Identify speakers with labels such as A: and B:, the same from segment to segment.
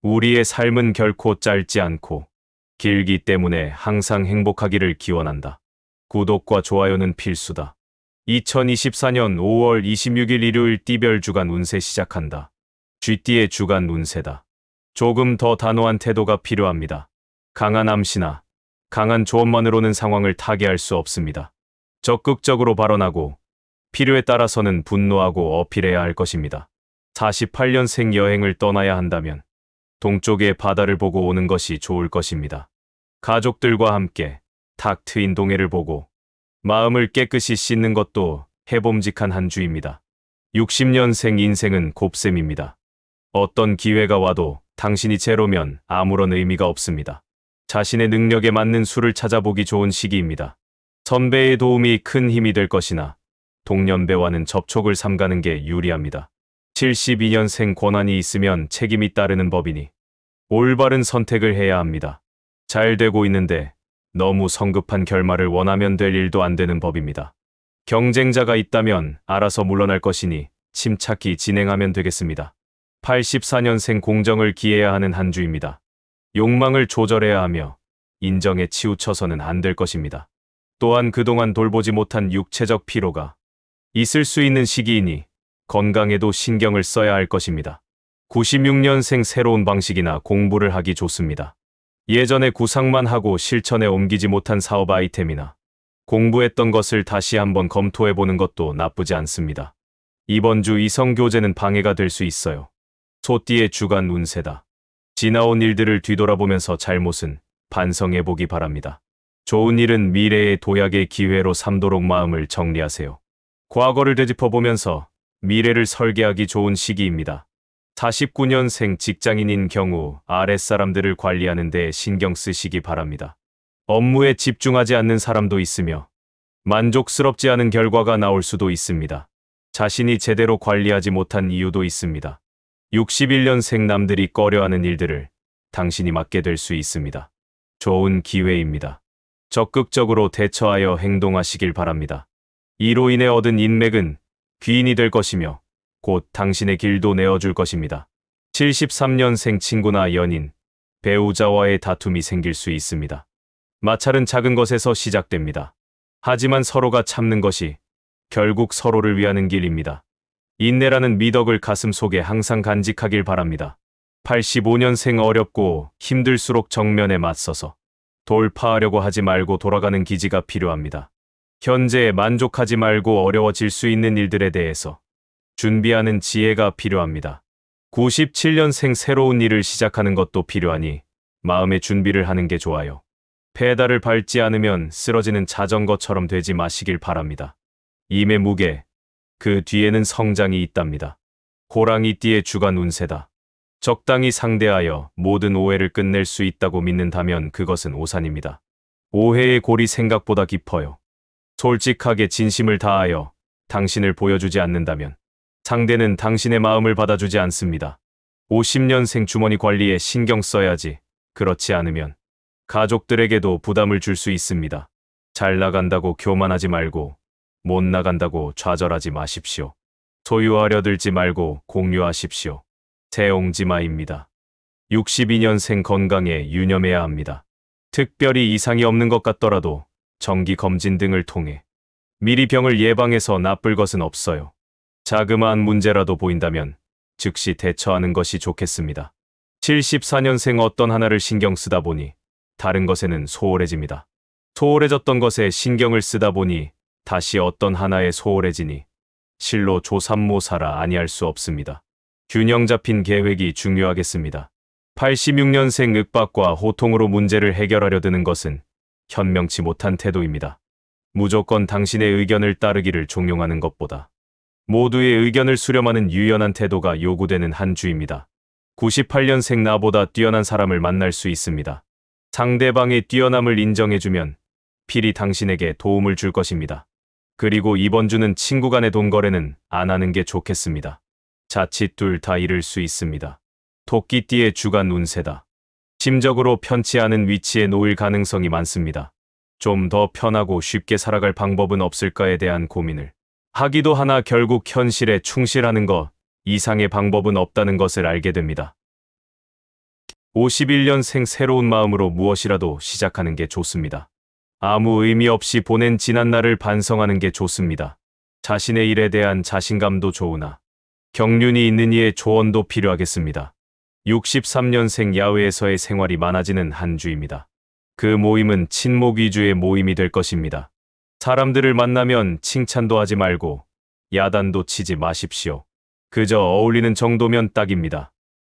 A: 우리의 삶은 결코 짧지 않고 길기 때문에 항상 행복하기를 기원한다. 구독과 좋아요는 필수다. 2024년 5월 26일 일요일 띠별 주간 운세 시작한다. 쥐띠의 주간 운세다. 조금 더 단호한 태도가 필요합니다. 강한 암시나 강한 조언만으로는 상황을 타개할 수 없습니다. 적극적으로 발언하고 필요에 따라서는 분노하고 어필해야 할 것입니다. 48년생 여행을 떠나야 한다면 동쪽의 바다를 보고 오는 것이 좋을 것입니다. 가족들과 함께 탁 트인 동해를 보고 마음을 깨끗이 씻는 것도 해봄직한 한 주입니다. 60년생 인생은 곱셈입니다. 어떤 기회가 와도 당신이 제로면 아무런 의미가 없습니다. 자신의 능력에 맞는 수를 찾아보기 좋은 시기입니다. 선배의 도움이 큰 힘이 될 것이나 동년배와는 접촉을 삼가는 게 유리합니다. 72년생 권한이 있으면 책임이 따르는 법이니 올바른 선택을 해야 합니다. 잘 되고 있는데 너무 성급한 결말을 원하면 될 일도 안 되는 법입니다. 경쟁자가 있다면 알아서 물러날 것이니 침착히 진행하면 되겠습니다. 84년생 공정을 기해야 하는 한 주입니다. 욕망을 조절해야 하며 인정에 치우쳐서는 안 될 것입니다. 또한 그동안 돌보지 못한 육체적 피로가 있을 수 있는 시기이니 건강에도 신경을 써야 할 것입니다. 96년생 새로운 방식이나 공부를 하기 좋습니다. 예전에 구상만 하고 실천에 옮기지 못한 사업 아이템이나 공부했던 것을 다시 한번 검토해보는 것도 나쁘지 않습니다. 이번 주 이성교제는 방해가 될 수 있어요. 소띠의 주간 운세다. 지나온 일들을 뒤돌아보면서 잘못은 반성해보기 바랍니다. 좋은 일은 미래의 도약의 기회로 삼도록 마음을 정리하세요. 과거를 되짚어보면서 미래를 설계하기 좋은 시기입니다. 49년생 직장인인 경우 아랫사람들을 관리하는 데 신경 쓰시기 바랍니다. 업무에 집중하지 않는 사람도 있으며 만족스럽지 않은 결과가 나올 수도 있습니다. 자신이 제대로 관리하지 못한 이유도 있습니다. 61년생 남들이 꺼려하는 일들을 당신이 맡게 될 수 있습니다. 좋은 기회입니다. 적극적으로 대처하여 행동하시길 바랍니다. 이로 인해 얻은 인맥은 귀인이 될 것이며 곧 당신의 길도 내어줄 것입니다. 73년생 친구나 연인, 배우자와의 다툼이 생길 수 있습니다. 마찰은 작은 것에서 시작됩니다. 하지만 서로가 참는 것이 결국 서로를 위하는 길입니다. 인내라는 미덕을 가슴속에 항상 간직하길 바랍니다. 85년생 어렵고 힘들수록 정면에 맞서서 돌파하려고 하지 말고 돌아가는 기지가 필요합니다. 현재에 만족하지 말고 어려워질 수 있는 일들에 대해서 준비하는 지혜가 필요합니다. 97년생 새로운 일을 시작하는 것도 필요하니 마음의 준비를 하는 게 좋아요. 페달을 밟지 않으면 쓰러지는 자전거처럼 되지 마시길 바랍니다. 임의 무게, 그 뒤에는 성장이 있답니다. 호랑이띠의 주간 운세다. 적당히 상대하여 모든 오해를 끝낼 수 있다고 믿는다면 그것은 오산입니다. 오해의 골이 생각보다 깊어요. 솔직하게 진심을 다하여 당신을 보여주지 않는다면 상대는 당신의 마음을 받아주지 않습니다. 50년생 주머니 관리에 신경 써야지. 그렇지 않으면 가족들에게도 부담을 줄 수 있습니다. 잘 나간다고 교만하지 말고 못 나간다고 좌절하지 마십시오. 소유하려 들지 말고 공유하십시오. 세옹지마입니다. 62년생 건강에 유념해야 합니다. 특별히 이상이 없는 것 같더라도 정기 검진 등을 통해 미리 병을 예방해서 나쁠 것은 없어요. 자그마한 문제라도 보인다면 즉시 대처하는 것이 좋겠습니다. 74년생 어떤 하나를 신경 쓰다 보니 다른 것에는 소홀해집니다. 소홀해졌던 것에 신경을 쓰다 보니 다시 어떤 하나에 소홀해지니 실로 조삼모사라 아니할 수 없습니다. 균형 잡힌 계획이 중요하겠습니다. 86년생 윽박과 호통으로 문제를 해결하려 드는 것은 현명치 못한 태도입니다. 무조건 당신의 의견을 따르기를 종용하는 것보다 모두의 의견을 수렴하는 유연한 태도가 요구되는 한 주입니다. 98년생 나보다 뛰어난 사람을 만날 수 있습니다. 상대방의 뛰어남을 인정해주면 필히 당신에게 도움을 줄 것입니다. 그리고 이번 주는 친구 간의 돈 거래는 안 하는 게 좋겠습니다. 자칫 둘 다 잃을 수 있습니다. 토끼띠의 주간 운세다. 심적으로 편치 않은 위치에 놓일 가능성이 많습니다. 좀 더 편하고 쉽게 살아갈 방법은 없을까에 대한 고민을 하기도 하나 결국 현실에 충실하는 것 이상의 방법은 없다는 것을 알게 됩니다. 51년생 새로운 마음으로 무엇이라도 시작하는 게 좋습니다. 아무 의미 없이 보낸 지난 날을 반성하는 게 좋습니다. 자신의 일에 대한 자신감도 좋으나 경륜이 있는 이의 조언도 필요하겠습니다. 63년생 야외에서의 생활이 많아지는 한 주입니다. 그 모임은 친목 위주의 모임이 될 것입니다. 사람들을 만나면 칭찬도 하지 말고 야단도 치지 마십시오. 그저 어울리는 정도면 딱입니다.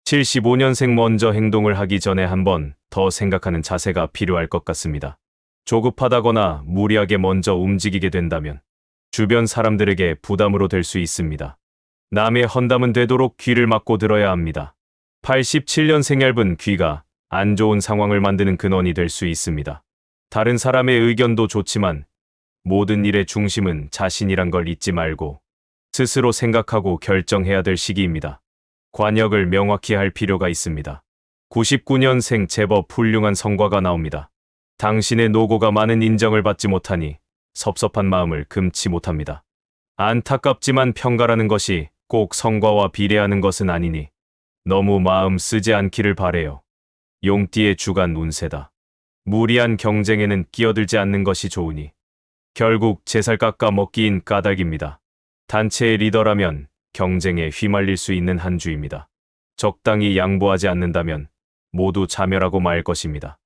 A: 75년생 먼저 행동을 하기 전에 한 번 더 생각하는 자세가 필요할 것 같습니다. 조급하다거나 무리하게 먼저 움직이게 된다면 주변 사람들에게 부담으로 될 수 있습니다. 남의 헌담은 되도록 귀를 막고 들어야 합니다. 87년생 얇은 귀가 안 좋은 상황을 만드는 근원이 될 수 있습니다. 다른 사람의 의견도 좋지만 모든 일의 중심은 자신이란 걸 잊지 말고 스스로 생각하고 결정해야 될 시기입니다. 관역을 명확히 할 필요가 있습니다. 99년생 제법 훌륭한 성과가 나옵니다. 당신의 노고가 많은 인정을 받지 못하니 섭섭한 마음을 금치 못합니다. 안타깝지만 평가라는 것이 꼭 성과와 비례하는 것은 아니니 너무 마음 쓰지 않기를 바래요. 용띠의 주간 운세다. 무리한 경쟁에는 끼어들지 않는 것이 좋으니 결국 제 살 깎아 먹기인 까닭입니다. 단체의 리더라면 경쟁에 휘말릴 수 있는 한 주입니다. 적당히 양보하지 않는다면 모두 자멸하고 말 것입니다.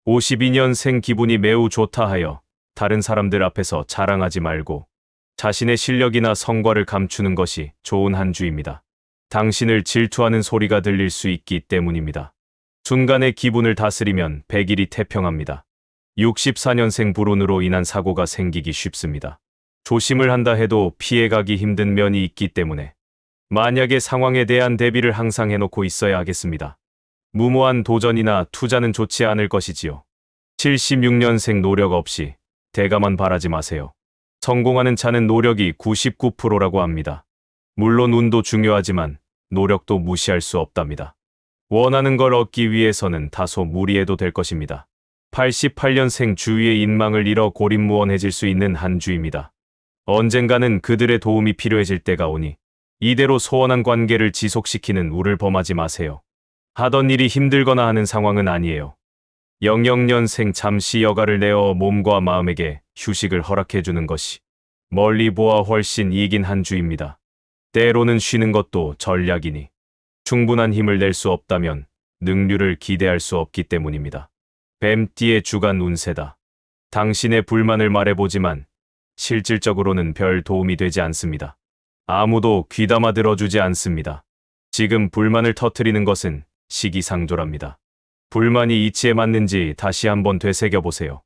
A: 52년생 기분이 매우 좋다 하여 다른 사람들 앞에서 자랑하지 말고 자신의 실력이나 성과를 감추는 것이 좋은 한 주입니다. 당신을 질투하는 소리가 들릴 수 있기 때문입니다. 순간의 기분을 다스리면 100일이 태평합니다. 64년생 불운으로 인한 사고가 생기기 쉽습니다. 조심을 한다 해도 피해가기 힘든 면이 있기 때문에 만약의 상황에 대한 대비를 항상 해놓고 있어야 하겠습니다. 무모한 도전이나 투자는 좋지 않을 것이지요. 76년생 노력 없이 대가만 바라지 마세요. 성공하는 차는 노력이 99%라고 합니다. 물론 운도 중요하지만 노력도 무시할 수 없답니다. 원하는 걸 얻기 위해서는 다소 무리해도 될 것입니다. 88년생 주위의 인망을 잃어 고립무원해질 수 있는 한 주입니다. 언젠가는 그들의 도움이 필요해질 때가 오니 이대로 소원한 관계를 지속시키는 우를 범하지 마세요. 하던 일이 힘들거나 하는 상황은 아니에요. 00년생 잠시 여가를 내어 몸과 마음에게 휴식을 허락해주는 것이 멀리 보아 훨씬 이긴 한 주입니다. 때로는 쉬는 것도 전략이니 충분한 힘을 낼 수 없다면 능률을 기대할 수 없기 때문입니다. 뱀띠의 주간 운세다. 당신의 불만을 말해보지만 실질적으로는 별 도움이 되지 않습니다. 아무도 귀담아 들어주지 않습니다. 지금 불만을 터뜨리는 것은 시기상조랍니다. 불만이 이치에 맞는지 다시 한번 되새겨보세요.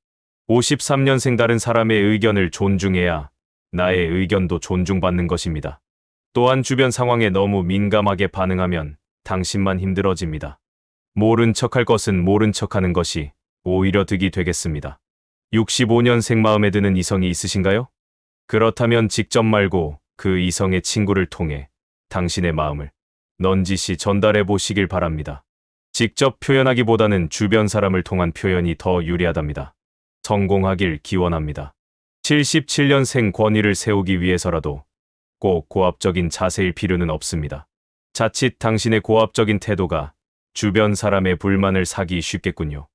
A: 53년생 다른 사람의 의견을 존중해야 나의 의견도 존중받는 것입니다. 또한 주변 상황에 너무 민감하게 반응하면 당신만 힘들어집니다. 모른 척할 것은 모른 척하는 것이 오히려 득이 되겠습니다. 65년생 마음에 드는 이성이 있으신가요? 그렇다면 직접 말고 그 이성의 친구를 통해 당신의 마음을 넌지시 전달해 보시길 바랍니다. 직접 표현하기보다는 주변 사람을 통한 표현이 더 유리하답니다. 성공하길 기원합니다. 77년생 권위를 세우기 위해서라도 꼭 고압적인 자세일 필요는 없습니다. 자칫 당신의 고압적인 태도가 주변 사람의 불만을 사기 쉽겠군요.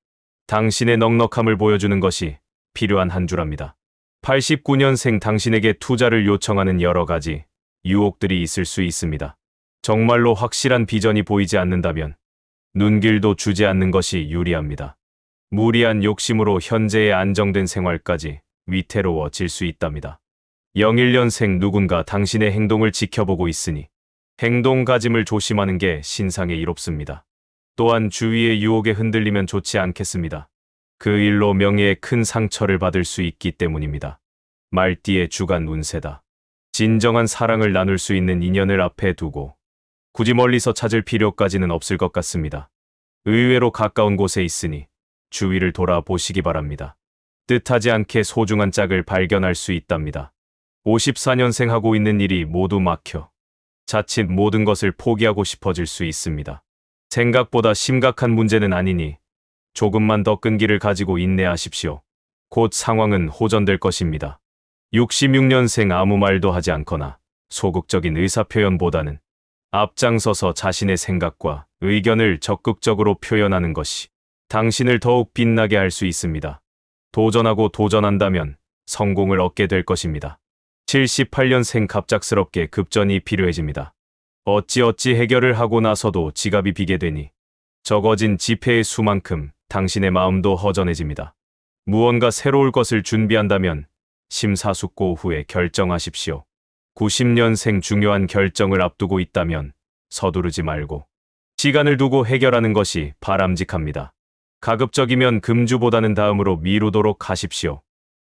A: 당신의 넉넉함을 보여주는 것이 필요한 한 주랍니다. 89년생 당신에게 투자를 요청하는 여러 가지 유혹들이 있을 수 있습니다. 정말로 확실한 비전이 보이지 않는다면 눈길도 주지 않는 것이 유리합니다. 무리한 욕심으로 현재의 안정된 생활까지 위태로워질 수 있답니다. 01년생 누군가 당신의 행동을 지켜보고 있으니 행동가짐을 조심하는 게 신상에 이롭습니다. 또한 주위의 유혹에 흔들리면 좋지 않겠습니다. 그 일로 명예에 큰 상처를 받을 수 있기 때문입니다. 말띠의 주간 운세다. 진정한 사랑을 나눌 수 있는 인연을 앞에 두고 굳이 멀리서 찾을 필요까지는 없을 것 같습니다. 의외로 가까운 곳에 있으니 주위를 돌아보시기 바랍니다. 뜻하지 않게 소중한 짝을 발견할 수 있답니다. 54년생 하고 있는 일이 모두 막혀 자칫 모든 것을 포기하고 싶어질 수 있습니다. 생각보다 심각한 문제는 아니니 조금만 더 끈기를 가지고 인내하십시오. 곧 상황은 호전될 것입니다. 66년생 아무 말도 하지 않거나 소극적인 의사표현보다는 앞장서서 자신의 생각과 의견을 적극적으로 표현하는 것이 당신을 더욱 빛나게 할 수 있습니다. 도전하고 도전한다면 성공을 얻게 될 것입니다. 78년생 갑작스럽게 급전이 필요해집니다. 어찌어찌 해결을 하고 나서도 지갑이 비게 되니 적어진 지폐의 수만큼 당신의 마음도 허전해집니다. 무언가 새로울 것을 준비한다면 심사숙고 후에 결정하십시오. 90년생 중요한 결정을 앞두고 있다면 서두르지 말고 시간을 두고 해결하는 것이 바람직합니다. 가급적이면 금주보다는 다음으로 미루도록 하십시오.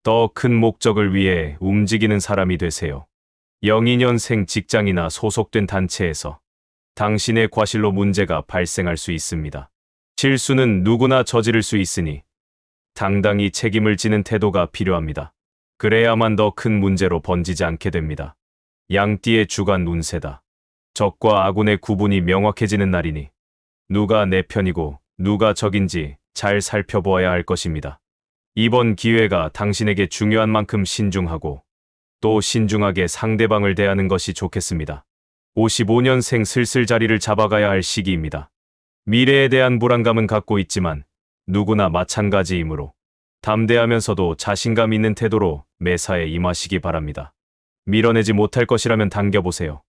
A: 더 큰 목적을 위해 움직이는 사람이 되세요. 02년생 직장이나 소속된 단체에서 당신의 과실로 문제가 발생할 수 있습니다. 실수는 누구나 저지를 수 있으니 당당히 책임을 지는 태도가 필요합니다. 그래야만 더 큰 문제로 번지지 않게 됩니다. 양띠의 주간 운세다. 적과 아군의 구분이 명확해지는 날이니 누가 내 편이고 누가 적인지 잘 살펴보아야 할 것입니다. 이번 기회가 당신에게 중요한 만큼 신중하고 또 신중하게 상대방을 대하는 것이 좋겠습니다. 55년생 슬슬 자리를 잡아가야 할 시기입니다. 미래에 대한 불안감은 갖고 있지만 누구나 마찬가지이므로 담대하면서도 자신감 있는 태도로 매사에 임하시기 바랍니다. 밀어내지 못할 것이라면 당겨보세요.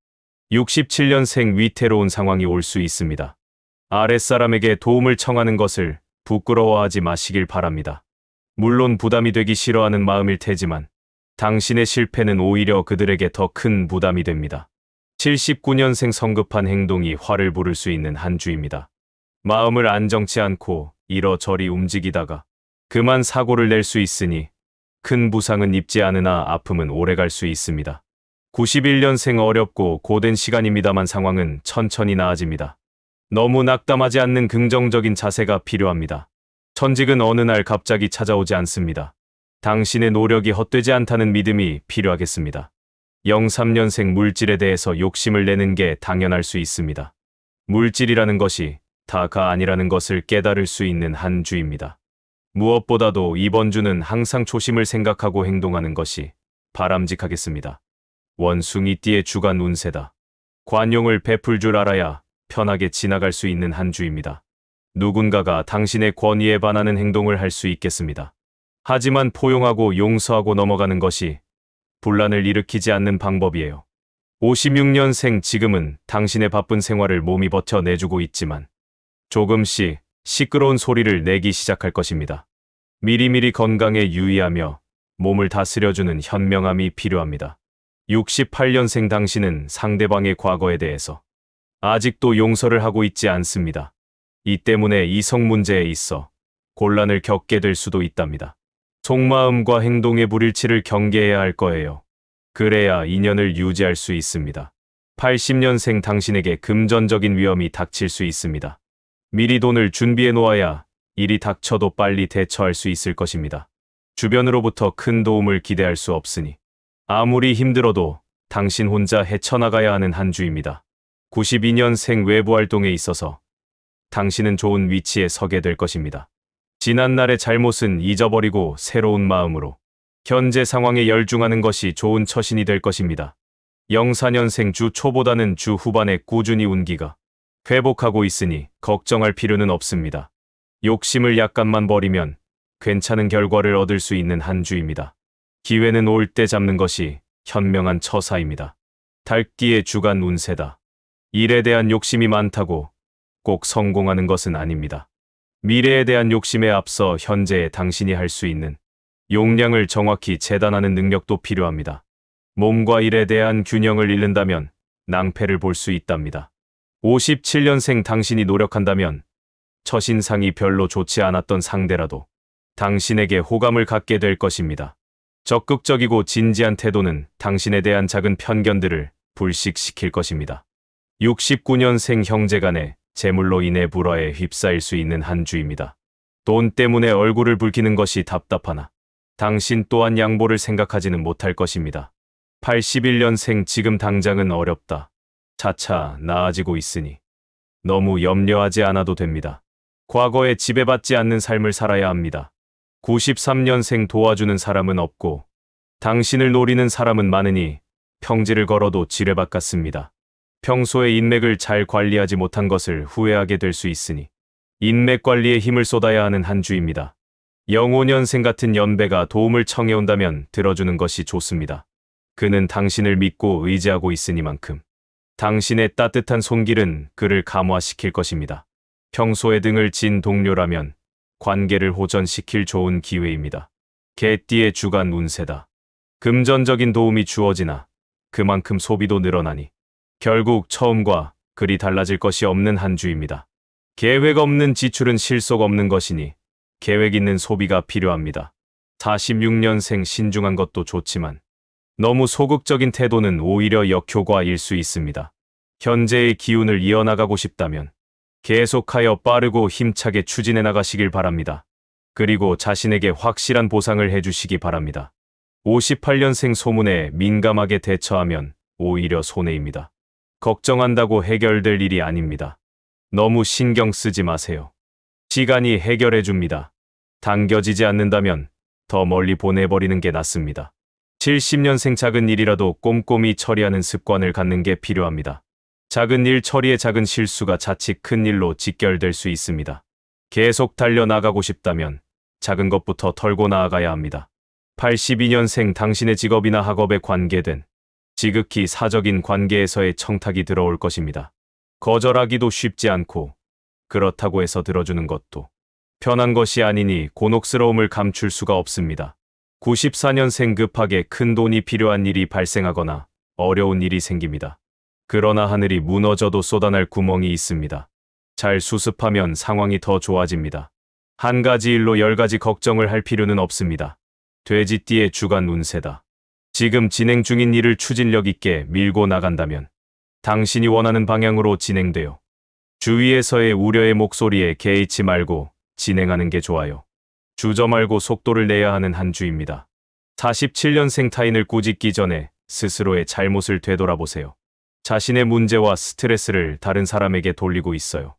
A: 67년생 위태로운 상황이 올 수 있습니다. 아랫사람에게 도움을 청하는 것을 부끄러워하지 마시길 바랍니다. 물론 부담이 되기 싫어하는 마음일 테지만 당신의 실패는 오히려 그들에게 더 큰 부담이 됩니다. 79년생 성급한 행동이 화를 부를 수 있는 한 주입니다. 마음을 안정치 않고 이러저리 움직이다가 그만 사고를 낼 수 있으니 큰 부상은 입지 않으나 아픔은 오래갈 수 있습니다. 91년생 어렵고 고된 시간입니다만 상황은 천천히 나아집니다. 너무 낙담하지 않는 긍정적인 자세가 필요합니다. 천직은 어느 날 갑자기 찾아오지 않습니다. 당신의 노력이 헛되지 않다는 믿음이 필요하겠습니다. 03년생 물질에 대해서 욕심을 내는 게 당연할 수 있습니다. 물질이라는 것이 다가 아니라는 것을 깨달을 수 있는 한 주입니다. 무엇보다도 이번 주는 항상 초심을 생각하고 행동하는 것이 바람직하겠습니다. 원숭이띠의 주간 운세다. 관용을 베풀 줄 알아야 편하게 지나갈 수 있는 한 주입니다. 누군가가 당신의 권위에 반하는 행동을 할 수 있겠습니다. 하지만 포용하고 용서하고 넘어가는 것이 분란을 일으키지 않는 방법이에요. 56년생 지금은 당신의 바쁜 생활을 몸이 버텨내주고 있지만 조금씩 시끄러운 소리를 내기 시작할 것입니다. 미리미리 건강에 유의하며 몸을 다스려주는 현명함이 필요합니다. 68년생 당신은 상대방의 과거에 대해서 아직도 용서를 하고 있지 않습니다. 이 때문에 이성 문제에 있어 곤란을 겪게 될 수도 있답니다. 속마음과 행동의 불일치를 경계해야 할 거예요. 그래야 인연을 유지할 수 있습니다. 80년생 당신에게 금전적인 위험이 닥칠 수 있습니다. 미리 돈을 준비해 놓아야 일이 닥쳐도 빨리 대처할 수 있을 것입니다. 주변으로부터 큰 도움을 기대할 수 없으니 아무리 힘들어도 당신 혼자 헤쳐나가야 하는 한 주입니다. 92년생 외부 활동에 있어서 당신은 좋은 위치에 서게 될 것입니다. 지난날의 잘못은 잊어버리고 새로운 마음으로 현재 상황에 열중하는 것이 좋은 처신이 될 것입니다. 04년생 주 초보다는 주 후반에 꾸준히 운기가 회복하고 있으니 걱정할 필요는 없습니다. 욕심을 약간만 버리면 괜찮은 결과를 얻을 수 있는 한 주입니다. 기회는 올 때 잡는 것이 현명한 처사입니다. 달기의 주간 운세다. 일에 대한 욕심이 많다고 꼭 성공하는 것은 아닙니다. 미래에 대한 욕심에 앞서 현재의 당신이 할 수 있는 용량을 정확히 재단하는 능력도 필요합니다. 몸과 일에 대한 균형을 잃는다면 낭패를 볼 수 있답니다. 57년생 당신이 노력한다면 첫인상이 별로 좋지 않았던 상대라도 당신에게 호감을 갖게 될 것입니다. 적극적이고 진지한 태도는 당신에 대한 작은 편견들을 불식시킬 것입니다. 69년생 형제간의 재물로 인해 불화에 휩싸일 수 있는 한 주입니다. 돈 때문에 얼굴을 붉히는 것이 답답하나 당신 또한 양보를 생각하지는 못할 것입니다. 81년생 지금 당장은 어렵다. 차차 나아지고 있으니 너무 염려하지 않아도 됩니다. 과거에 지배받지 않는 삶을 살아야 합니다. 93년생 도와주는 사람은 없고 당신을 노리는 사람은 많으니 평지를 걸어도 지뢰밭 같습니다. 평소에 인맥을 잘 관리하지 못한 것을 후회하게 될 수 있으니 인맥 관리에 힘을 쏟아야 하는 한 주입니다. 05년생 같은 연배가 도움을 청해온다면 들어주는 것이 좋습니다. 그는 당신을 믿고 의지하고 있으니만큼 당신의 따뜻한 손길은 그를 감화시킬 것입니다. 평소에 등을 진 동료라면 관계를 호전시킬 좋은 기회입니다. 개띠의 주간 운세다. 금전적인 도움이 주어지나 그만큼 소비도 늘어나니 결국 처음과 그리 달라질 것이 없는 한 주입니다. 계획 없는 지출은 실속 없는 것이니 계획 있는 소비가 필요합니다. 46년생 신중한 것도 좋지만 너무 소극적인 태도는 오히려 역효과일 수 있습니다. 현재의 기운을 이어나가고 싶다면 계속하여 빠르고 힘차게 추진해 나가시길 바랍니다. 그리고 자신에게 확실한 보상을 해주시기 바랍니다. 58년생 소문에 민감하게 대처하면 오히려 손해입니다. 걱정한다고 해결될 일이 아닙니다. 너무 신경 쓰지 마세요. 시간이 해결해 줍니다. 당겨지지 않는다면 더 멀리 보내버리는 게 낫습니다. 70년생 작은 일이라도 꼼꼼히 처리하는 습관을 갖는 게 필요합니다. 작은 일 처리의 작은 실수가 자칫 큰 일로 직결될 수 있습니다. 계속 달려나가고 싶다면 작은 것부터 털고 나아가야 합니다. 82년생 당신의 직업이나 학업에 관계된 지극히 사적인 관계에서의 청탁이 들어올 것입니다. 거절하기도 쉽지 않고 그렇다고 해서 들어주는 것도 편한 것이 아니니 곤혹스러움을 감출 수가 없습니다. 94년생 급하게 큰 돈이 필요한 일이 발생하거나 어려운 일이 생깁니다. 그러나 하늘이 무너져도 쏟아날 구멍이 있습니다. 잘 수습하면 상황이 더 좋아집니다. 한 가지 일로 10가지 걱정을 할 필요는 없습니다. 돼지띠의 주간 운세다. 지금 진행 중인 일을 추진력 있게 밀고 나간다면 당신이 원하는 방향으로 진행돼요. 주위에서의 우려의 목소리에 개의치 말고 진행하는 게 좋아요. 주저 말고 속도를 내야 하는 한 주입니다. 47년생 타인을 꾸짖기 전에 스스로의 잘못을 되돌아보세요. 자신의 문제와 스트레스를 다른 사람에게 돌리고 있어요.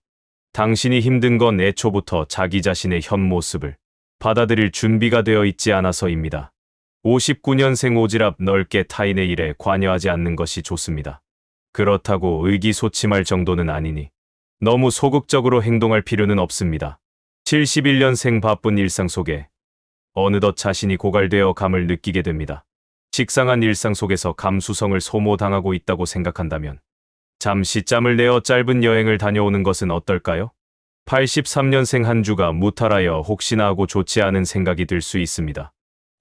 A: 당신이 힘든 건 애초부터 자기 자신의 현 모습을 받아들일 준비가 되어 있지 않아서입니다. 59년생 오지랖 넓게 타인의 일에 관여하지 않는 것이 좋습니다. 그렇다고 의기소침할 정도는 아니니 너무 소극적으로 행동할 필요는 없습니다. 71년생 바쁜 일상 속에 어느덧 자신이 고갈되어 감을 느끼게 됩니다. 식상한 일상 속에서 감수성을 소모당하고 있다고 생각한다면 잠시 짬을 내어 짧은 여행을 다녀오는 것은 어떨까요? 83년생 한 주가 무탈하여 혹시나 하고 좋지 않은 생각이 들 수 있습니다.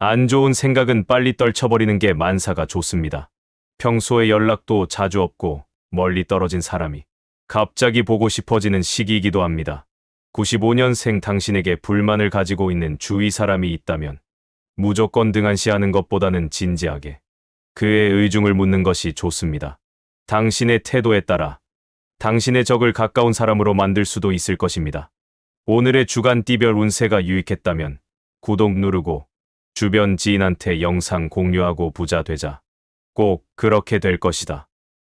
A: 안 좋은 생각은 빨리 떨쳐버리는 게 만사가 좋습니다. 평소에 연락도 자주 없고 멀리 떨어진 사람이 갑자기 보고 싶어지는 시기이기도 합니다. 95년생 당신에게 불만을 가지고 있는 주위 사람이 있다면 무조건 등한시하는 것보다는 진지하게 그의 의중을 묻는 것이 좋습니다. 당신의 태도에 따라 당신의 적을 가까운 사람으로 만들 수도 있을 것입니다. 오늘의 주간 띠별 운세가 유익했다면 구독 누르고 주변 지인한테 영상 공유하고 부자 되자. 꼭 그렇게 될 것이다.